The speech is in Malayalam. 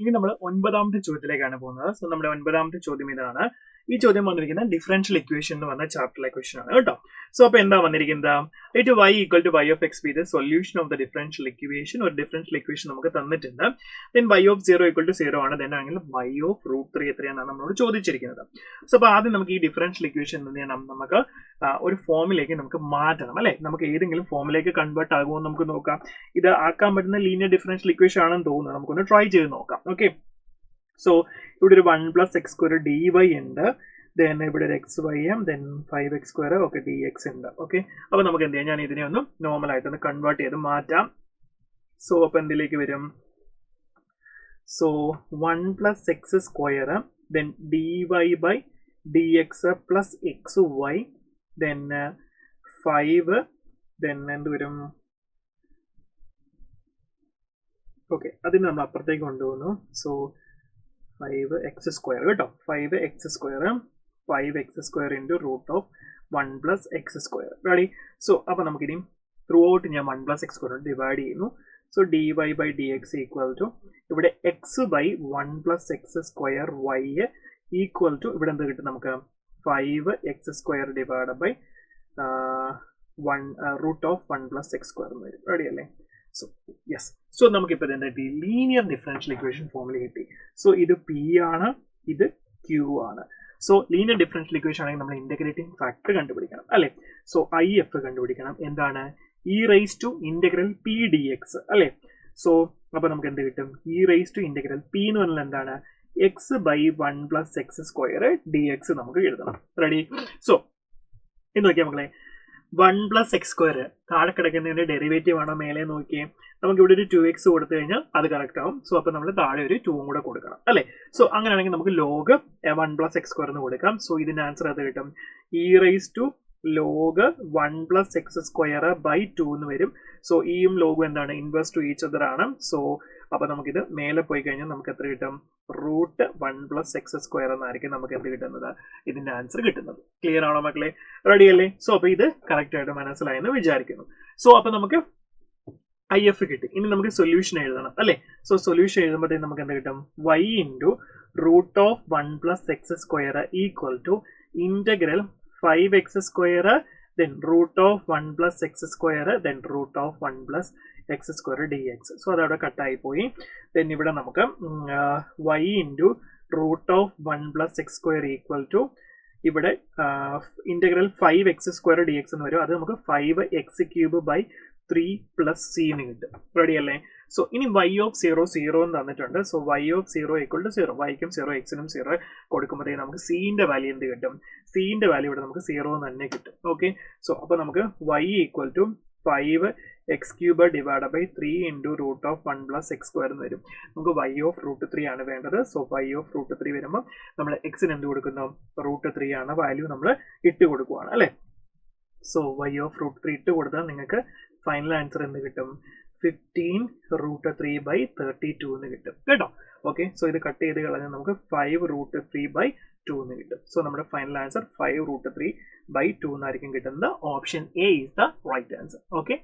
ഇനി നമ്മൾ 9ാമത്തെ ചോദ്യത്തിലേക്കാണ് പോകുന്നത്. സോ നമ്മുടെ 9ാമത്തെ ചോദ്യം ഇതാണ്. ഈ ചോദ്യം വന്നിരിക്കുന്ന ഡിഫറൻഷ്യൽ ഇക്വേഷൻ എന്ന് പറഞ്ഞ ചാപ്റ്ററിലെ ക്വസ്റ്റൻ ആണ് കേട്ടോ. സോ അപ്പൊ എന്താ വന്നിരിക്കുന്നത്? Let y equal to y of x be the solution of the differential equation. ഒരു ഡിഫറൻഷ്യൽ ഇക്വേഷൻ നമുക്ക് തന്നിട്ടുണ്ട്. Then y of 0 equal to 0 ആണ്. ദെൻ ആണെങ്കിൽ y ഓഫ് √3 എത്രയാണെന്നാണ് നമ്മളോട് ചോദിച്ചിരിക്കുന്നത്. സോ അപ്പൊ ആദ്യം നമുക്ക് ഈ ഡിഫറൻഷ്യൽ ഇക്വേഷൻ എന്ത് ചെയ്യണം? നമുക്ക് ഒരു ഫോമിലേക്ക് നമുക്ക് മാറ്റണം അല്ലെ. നമുക്ക് ഏതെങ്കിലും ഫോമിലേക്ക് കൺവേർട്ട് ആകുമോ നമുക്ക് നോക്കാം. ഇത് ആക്കാൻ പറ്റുന്ന ലീനിയർ ഡിഫറൻഷ്യൽ ഇക്വേഷൻ ആണെന്ന് തോന്നുന്നു. നമുക്കൊന്ന് ട്രൈ ചെയ്ത് നോക്കാം. ഓക്കെ, സോ ഇവിടെ ഒരു 1 + x² dy ഉണ്ട്. ദെൻ ഇവിടെ ഒരു xy then 5x², okay, dx ഉണ്ട്. ഓക്കെ, അപ്പൊ നമുക്ക് എന്ത് ചെയ്യാം? ഞാൻ ഇതിനെ ഒന്ന് നോർമൽ ആയിട്ടൊന്ന് കൺവേർട്ട് ചെയ്ത് മാറ്റാം. സോ അപ്പൊ എന്തിലേക്ക് വരും? So 1 + x², then dy/dx plus xy, then 5, then എന്ത് വരും? ഓക്കെ, അതിന് നമ്മൾ അപ്പുറത്തേക്ക് കൊണ്ടുപോകുന്നു. സോ 5x² കേട്ടോ. 5x² 5x² into √1 + x². Ready? So അപ്പൊ നമുക്കിനി ത്രൂ ഔട്ട് ഞാൻ 1 + x² ഡിവൈഡ് ചെയ്യുന്നു. സോ dy/dx ഈക്വൽ ടു ഇവിടെ x/1 + x² y equal to ഇവിടെ എന്ത് കിട്ടും നമുക്ക്? 5x² ഡിവൈഡ് ബൈ √1 + x² എന്ന് വരും. റെഡി അല്ലേ? So yes. സോ നമുക്കിപ്പോൾ എന്താ ലീനിയർ ഡിഫറൻഷ്യൽ ഇക്വേഷൻ ഫോമിൽ കിട്ടി. സോ ഇത് P ആണ്, ഇത് Q ആണ്. സോ ലീനിയർ ഡിഫറൻഷ്യൽ ഇക്വേഷൻ ആണെങ്കിൽ നമ്മൾ ഇന്റഗ്രേറ്റിംഗ് ഫാക്ടർ കണ്ടുപിടിക്കണം അല്ലെ. സോ IF കണ്ടുപിടിക്കണം. എന്താണ്? e⁻P dx അല്ലെ. സോ അപ്പൊ നമുക്ക് എന്ത് കിട്ടും? e⁻P എന്ന് പറഞ്ഞാൽ എന്താണ്? x/1 + x² dx നമുക്ക് എഴുതണം. റെഡി? സോ ഇത് നോക്കിയാൽ മക്കളെ, 1 + x² താഴെ കിടക്കുന്നതിന്റെ ഡെറിവേറ്റീവ് ആണോ മേലെ നോക്കിയേ. നമുക്ക് ഇവിടെ ഒരു 2x കൊടുത്തു കഴിഞ്ഞാൽ അത് കറക്റ്റ് ആവും. സോ അപ്പൊ നമ്മൾ താഴെ ഒരു 2 കൂടെ കൊടുക്കണം അല്ലെ. സോ അങ്ങനെയാണെങ്കിൽ നമുക്ക് log 1 + x² എന്ന് കൊടുക്കാം. സോ ഇതിന്റെ ആൻസർ അത് കിട്ടും e⁻log 1 + x²/2 എന്ന് വരും. സോ ഈയും ലോഗും എന്താണ്? ഇൻവേഴ്സ് ടു ഈച്ച് അതർ ആണ്. സോ അപ്പൊ നമുക്കിത് മേലെ പോയി കഴിഞ്ഞാൽ നമുക്ക് എത്ര കിട്ടും? √1 + x² എന്നായിരിക്കും നമുക്ക് എന്ത് കിട്ടുന്നത്? ഇതിന്റെ ആൻസർ കിട്ടുന്നത്. ക്ലിയർ ആണോ മക്കളെ? റെഡി അല്ലേ? സോ അപ്പൊ ഇത് കറക്റ്റ് ആയിട്ട് മനസ്സിലായെന്ന് വിചാരിക്കുന്നു. സോ അപ്പൊ നമുക്ക് IF കിട്ടി. ഇനി നമുക്ക് സൊല്യൂഷൻ എഴുതണം അല്ലെ. സോ സൊല്യൂഷൻ എഴുതുമ്പോഴത്തേക്ക് നമുക്ക് എന്ത് കിട്ടും? y into √1 + x² equal to integral 5x², then √1 + x², then √1 + x² dx. So അതവിടെ കട്ടായി പോയി. ദെൻ ഇവിടെ നമുക്ക് y into √1 + x² equal to ഇവിടെ ഇന്റഗ്രൽ 5x² dx എന്ന് വരും. അത് നമുക്ക് 5x³ 3 + c എന്ന് കിട്ടും. റെഡി അല്ലേ? സോ ഇനി y ഓഫ് 0 0 എന്ന് തന്നിട്ടുണ്ട്. So y of 0 equal to 0. y-ക്കും 0 x-നും 0 കൊടുക്കുമ്പോഴത്തേക്ക് നമുക്ക് c-ന്റെ വാല്യൂ എന്ത് കിട്ടും? c-ന്റെ വാല്യൂ ഇവിടെ നമുക്ക് 0 തന്നെ കിട്ടും. ഓക്കെ, സോ അപ്പൊ നമുക്ക് y equal to 5x³ divide by 3 into √1 + x² എന്ന് വരും. നമുക്ക് y ഓഫ് √3 ആണ് വേണ്ടത്. സോ y ഓഫ് √3 വരുമ്പോൾ നമ്മൾ x-ന് എന്ത് കൊടുക്കുന്നു? √3 ആണ് വാല്യൂ നമ്മൾ ഇട്ട് കൊടുക്കുവാണ് അല്ലെ. സോ y ഓഫ് √3 ഇട്ട് കൊടുത്താൽ നിങ്ങൾക്ക് ഫൈനൽ ആൻസർ എന്ത് കിട്ടും? 15√3/32 എന്ന് കിട്ടും കേട്ടോ. ഓക്കെ, സോ ഇത് കട്ട് ചെയ്ത് കളഞ്ഞാൽ നമുക്ക് 5√3/2 എന്ന് കിട്ടും. സോ നമ്മുടെ ഫൈനൽ ആൻസർ 5√3/2 എന്നായിരിക്കും കിട്ടുന്നത്. Option A is the right answer. Okay.